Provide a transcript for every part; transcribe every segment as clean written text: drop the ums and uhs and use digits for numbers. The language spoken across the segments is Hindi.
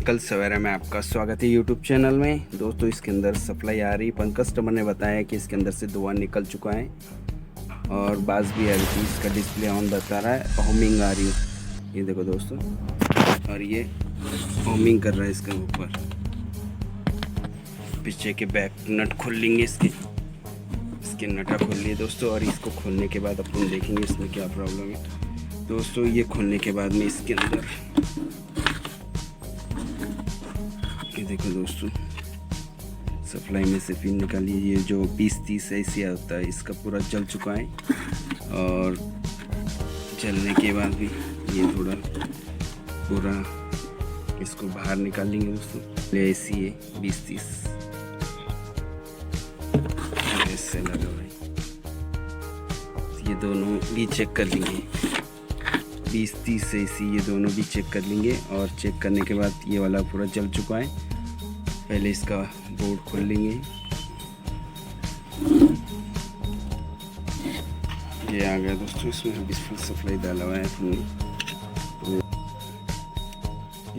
कल सवेरे में आपका स्वागत है यूट्यूब चैनल में। दोस्तों इसके अंदर सप्लाई आ रही, पर कस्टमर ने बताया कि इसके अंदर से धुआं निकल चुका है और बाज भी आ रही थी। इसका डिस्प्ले ऑन बता रहा है, होमिंग आ रही है, ये देखो दोस्तों, और ये होमिंग कर रहा है इसके ऊपर। पीछे के बैक नट खोल लेंगे, इसके नटा खोल लिए दोस्तों, और इसको खोलने के बाद अपन देखेंगे इसमें क्या प्रॉब्लम है। दोस्तों ये खोलने के बाद में इसके अंदर ये देखो दोस्तों, सप्लाई में से पिन निकालिए। ये जो 20-30 ऐसी आता है, इसका पूरा जल चुका है, और जलने के बाद भी ये थोड़ा पूरा इसको बाहर निकाल लेंगे दोस्तों। ये ऐसी है 20-30 ऐसे लगा हुआ है, ये दोनों भी चेक कर लेंगे। 20-30 ऐसी ये दोनों भी चेक कर लेंगे, और चेक करने के बाद ये वाला पूरा जल चुका है। पहले इसका बोर्ड खोल लेंगे। ये आ गया दोस्तों, इसमें बिल्कुल सप्लाई डाला हुआ है अपने।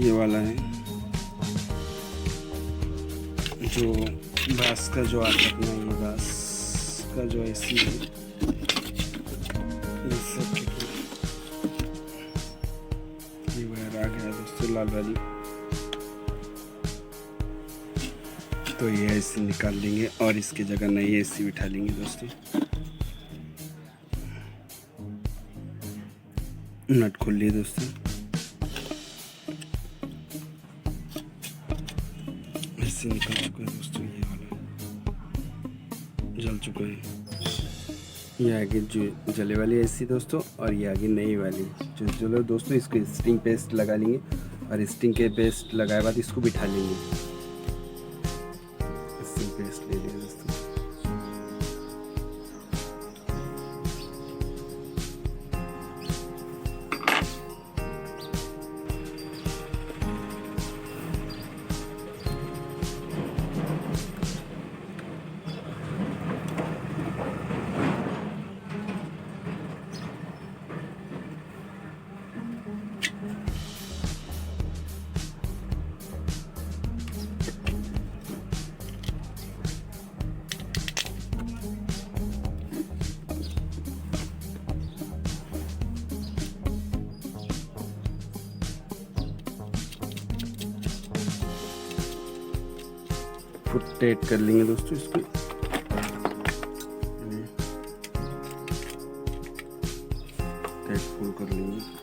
ये वाला है जो बास का जो आता है, ये बास का जो ऐसी है, ये सब ये वायर आ गया दोस्तों, लाल वाली। तो ये ऐसे निकाल देंगे और इसकी जगह नई एसी बिठा लेंगे दोस्तों। नट खोल लिए दोस्तों, ऐसे निकल चुका है दोस्तों। ये वाला जल चुका है। ये आगे जो जले वाली एसी दोस्तों, और ये आगे नई वाली जो चलो दोस्तों। इसको स्टिंग पेस्ट लगा लेंगे, और स्टिंग के पेस्ट लगाए बाद इसको बिठा लेंगे। पेस्ट ले लिया दोस्तों। फुट टाइट कर लेंगे दोस्तों इसको। टाइट फुल कर लेंगे।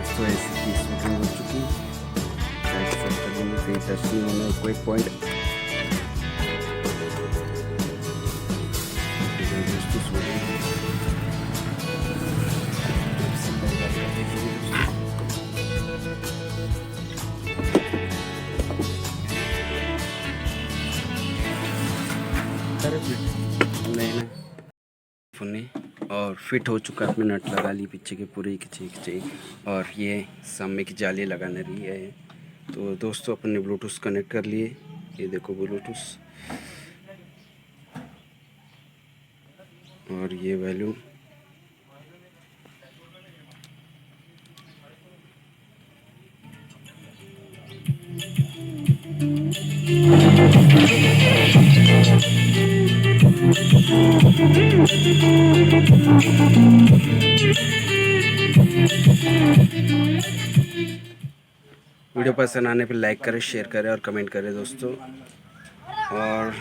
तो ऐसी चीज़ शूटिंग हो चुकी है। कहीं टचिंग होना कोई पॉइंट नहीं फुन्नी और फिट हो चुका है। अपने नट लगा ली पीछे के पूरे खींचे, और ये सामने की जाली लगाने रही है। तो दोस्तों अपन ने ब्लूटूथ कनेक्ट कर लिए, ये देखो ब्लूटूथ, और ये वैल्यू वीडियो पसंद आने पर लाइक करें, शेयर करें और कमेंट करें दोस्तों। और